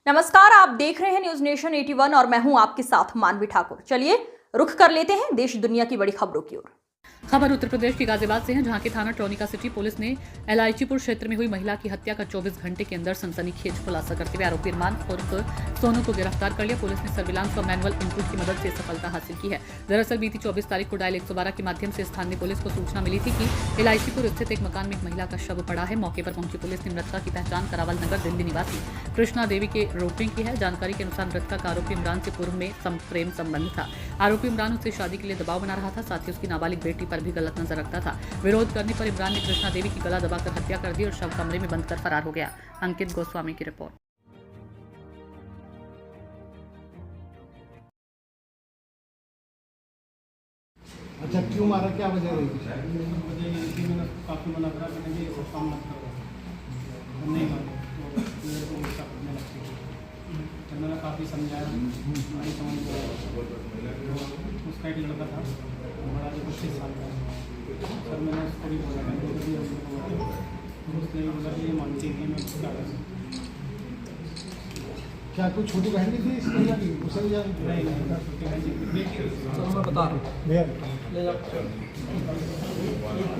नमस्कार, आप देख रहे हैं न्यूज नेशन 81 और मैं हूं आपके साथ मानवी ठाकुर। चलिए रुख कर लेते हैं देश दुनिया की बड़ी खबरों की ओर। खबर उत्तर प्रदेश के गाजियाबाद से है, जहां के थाना ट्रोनिका सिटी पुलिस ने एलआईचीपुर क्षेत्र में हुई महिला की हत्या का 24 घंटे के अंदर सनसनीखेज खुलासा करते हुए आरोपी इरमान उर्फ सोनू को गिरफ्तार कर लिया। पुलिस ने सर्विलांस और मैनुअल इनपुट की मदद से सफलता हासिल की है। दरअसल बीती 24 तारीख को डायल 112 के माध्यम से स्थानीय पुलिस को सूचना मिली थी कि एलआईचीपुर स्थित एक मकान में एक महिला का शव पड़ा है। मौके पर पहुंची पुलिस ने मृतका की पहचान करावल नगर दिल्ली निवासी कृष्णा देवी के रोपिंग की है। जानकारी के अनुसार मृतका का आरोपी इमरान से पूर्व में प्रेम संबंध था। आरोपी इमरान उससे शादी के लिए दबाव बना रहा था, साथ ही उसकी नाबालिग बेटी पर भी गलत नजर रखता था। विरोध करने पर इमरान ने कृष्णा देवी की गला दबाकर हत्या कर दी और शव कमरे में बंद कर फरार हो गया। अंकित गोस्वामी की रिपोर्ट। अच्छा, क्यों मारा, क्या वजह रही? मुझे मैंने काफ़ी मना करा, मैंने ये सब काम मत करो, नहीं मारो तो मेरे को गुस्सा करने लगती है। तो मैंने काफ़ी समझाया, नहीं समझ उसका एक लड़का था बड़ा, जो 25 साल का। सर मैंने उसको भी बोला उसने बोला कि ये मानती नहीं, मैं क्या करूँ। क्या कोई छोटी बहन भी थी इस महिला की? उसे भी नहीं छोटी बहन जी बेटी। तो मैं बता रहा हूँ, ले जाओ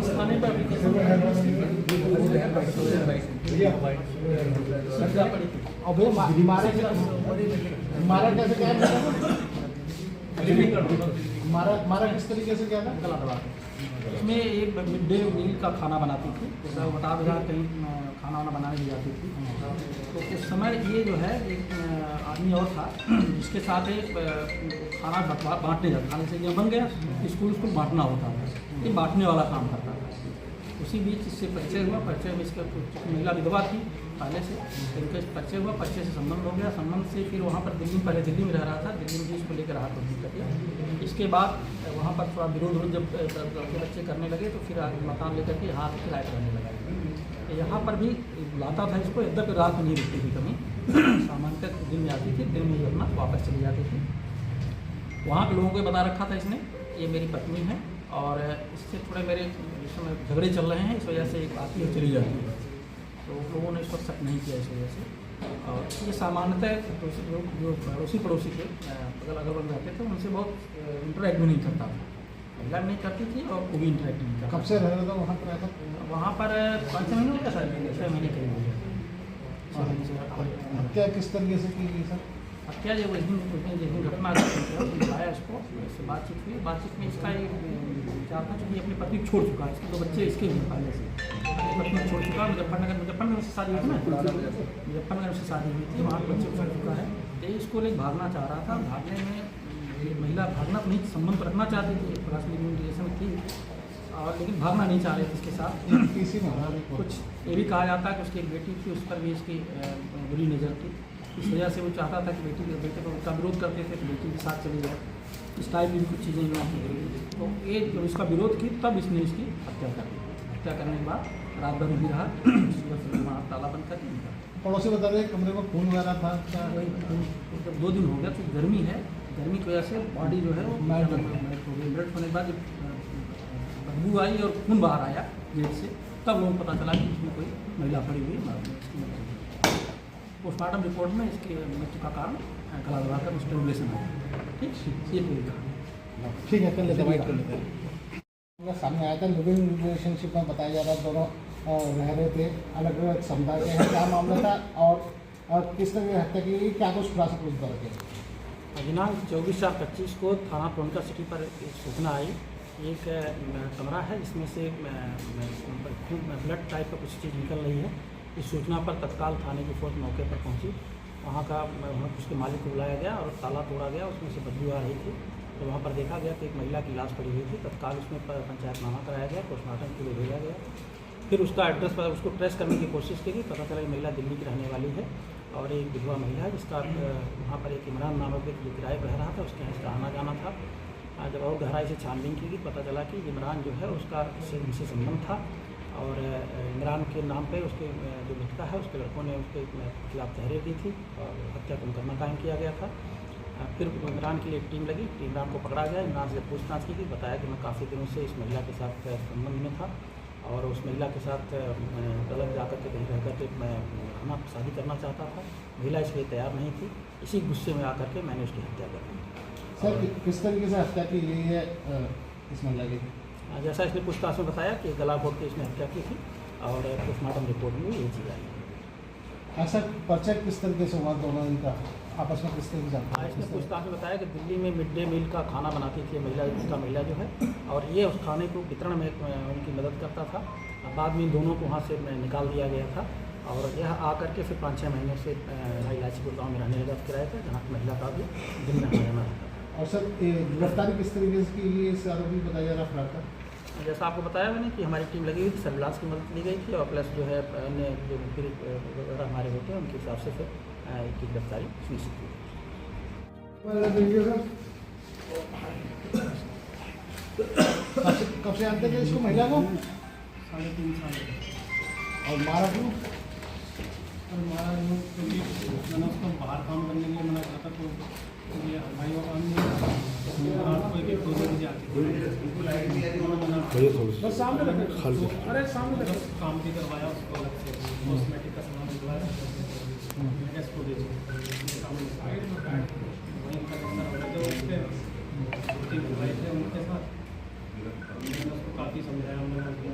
इस थाने पर और भैया मारा कैसे क्या? मारा किस तरीके से क्या था? गला दबा के। इसमें एक मिड डे मील का खाना बनाती थी, जैसा वो बता रहा कहीं खाना वाना बनाने भी जाती थी। तो उस समय ये जो है एक आदमी और था, जिसके साथ एक खाना बांटने जाता, खाने से ये बन गया, स्कूल बांटना होता था, ये बांटने वाला काम करता था। उसी बीच इससे परिचय हुआ, परिचय में इसका महिला विधवा थी पहले से, इनका परिचय हुआ, परिचय से संबंध हो गया, संबंध से फिर वहाँ पर पहले दिल्ली में रह रहा था, दिल्ली में भी इसको लेकर रहा तो कर दिया। इसके बाद वहाँ पर थोड़ा विरोध जब बच्चे करने लगे तो फिर मकान लेकर के यहाँ किराए पर रहने लगा। यहाँ पर भी लाता था इसको, एकदम रात में नहीं रुकती थी कभी, सामान्यतः दिन में आती थी, दिन में ही अपना वापस चली जाती थी। वहाँ के लोगों को बता रखा था इसने, ये मेरी पत्नी है और इससे थोड़े मेरे इसमें झगड़े चल रहे हैं, इस वजह से एक आती है चली जाती है। तो लोगों ने इस पर शक नहीं किया इस वजह से। और ये सामान्यतः लोग जो पड़ोसी के अगल बगल रहते थे उनसे बहुत इंटरेक्ट भी नहीं करता था, महिला नहीं करती थी और वो भी इंटरेक्ट नहीं करता। कब से रह रहा था वहाँ पर? वहाँ पर 5 महीने हो गया सर, 6 महीने करीब हो गया। हत्या किस तरीके से की गई सर? हत्या जो जिस दिन घटना बुलाया इसको, इससे बातचीत हुई, बातचीत में इसका क्या था कि अपनी पत्नी छोड़ चुका है, इसके 2 बच्चे इसके हुए पहले से, पत्नी छोड़ चुका है। मुजफ्फरनगर से शादी हुई थी ना, मुजफ्फरनगर से शादी हुई थी, वहाँ बच्चे छोड़ चुका है। तो इसको लेकर भागना चाह रहा था, भागने में महिला भागना तो नहीं, संबंध रखना चाहती थी, पर्सनल रिलेशन थी, और लेकिन भागना नहीं चाह रहे थे इसके साथ। किसी कुछ ये भी कहा जाता है कि उसकी एक बेटी थी, उस पर भी इसकी बुरी नज़र थी, इस वजह से वो चाहता था कि बेटे को उसका विरोध करते थे, बेटी के साथ चली जाए, इस टाइप की कुछ चीज़ें यहाँ की। तो ये जब इसका विरोध की तब इसने इसकी हत्या कर दी। हत्या करने के बाद रात भर भी रहा, वहाँ ताला बंद कर दिया। पड़ोसी बता रहे कमरे में खून वगैरह था क्या? जब 2 दिन हो गया तो गर्मी है, गर्मी की वजह से बॉडी जो है वो मेल्ट हो गई। मेल्ट होने के बाद जब बदबू आई और खून बाहर आया गेट से, तब लोगों को पता चला कि इसमें कोई महिला पड़ी हुई है। पोस्टमार्टम रिपोर्ट में इसकी मृत्यु का कारण गला दबाकर स्ट्रैंगुलेशन है। ठीक, ये पूरी कहानी। ठीक है, कर लेते हैं। सामने आया था लिविंग रिलेशनशिप में बताया जा रहा है दोनों रह रहे थे, अलग अलग समुदाय के हैं, क्या मामला था और किस तरह की हत्या की गई, क्या कुछ खुलासा कुछ दर्ज है? दिनांक 24/4/25 को थाना ट्रोनिका सिटी पर एक सूचना आई, एक कमरा है जिसमें से ब्लड टाइप का कुछ चीज़ निकल रही है। इस सूचना पर तत्काल थाने की फोर्स मौके पर पहुंची, वहाँ उसके मालिक को बुलाया गया और ताला तोड़ा गया, उसमें से बदबू आ रही थी। तो वहाँ पर देखा गया कि एक महिला की लाश पड़ी हुई थी। तत्काल उसमें पंचायतनामा कराया गया, पोस्टमार्टम के लिए भेजा गया। फिर उसका एड्रेस पर उसको ट्रेस करने की कोशिश की गई, पता चला कि महिला दिल्ली की रहने वाली है और एक विधवा महिला है, जिसका वहाँ पर एक इमरान नामक व्यक्ति जो किराए पर रह रहा था, उसके यहाँ इसका आना जाना था। जब और गहराई से छानबीन की गई, पता चला कि इमरान जो है उसका उनसे संबंध था और इमरान के नाम पे उसके जो मृतका है उसके लड़कों ने उसके खिलाफ तहरीर दी थी और हत्या का मुकदमा कायम किया गया था। फिर इमरान के लिए टीम लगी, इमरान को पकड़ा गया, इमरान से पूछताछ की गई, बताया कि मैं काफ़ी दिनों से इस महिला के साथ संबंध में था और उस महिला के साथ अलग जा कर के कहीं रह करके मैं रहना शादी करना चाहता था। महिला इसलिए तैयार नहीं थी। इसी गुस्से में आकर के मैंने उसकी हत्या कर दी। सर किस तरीके से हत्या की गई है इस महिला की? जैसा इसने पूछताछ में बताया कि गला घोट के इसने हत्या की थी और पोस्टमार्टम रिपोर्ट में ये चीज़ आई है। ऐसा परिचय किस तरीके से हुआ दोनों इनका आपस में, किस तरीके से? इसने पूछताछ में बताया कि दिल्ली में मिड डे मील का खाना बनाती थी महिला जो है, और ये उस खाने को वितरण में उनकी मदद करता था। बाद में इन दोनों को वहाँ से निकाल दिया गया था और यह आकर के फिर 5-6 महीने से इलायचीपुर गाँव में रहने लगा किराए पर, जहाँ महिला का भी दिन में रहना रहता था। और सर गिरफ्तारी किस तरीके से की गई इस आरोपी बताया जा रहा फरार का? जैसा आपको बताया मैंने कि हमारी टीम लगी हुई थी, सर्विलांस की मदद ली गई थी और प्लस जो है अन्य जो पीड़ित वगैरह हमारे होते हैं उनके हिसाब से फिर की गिरफ्तारी सुनिश्चित हुई। कब से जानते थे इसको, महिला को? 3.5 साल और मारा क्यों? और हमारा क्योंकि मैंने उसको बाहर काम करने के लिए मना करा था, तो ये हमारी वो काम नहीं रात को 1-2 बजे आती बस सामने रखो। अरे सामने रखो। काम भी करवाया उसको अलग से, कॉस्मेटिक का सामान दिलवाया, इसको दे उनके साथ मैंने उसको काफ़ी समझाया। मैंने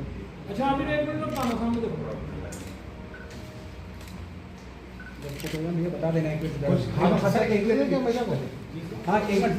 अच्छा अभी एक मिनट सामने देखो। बता देना एक कुछ खाना खतरा के लिए क्या महिला को? हाँ एक मिनट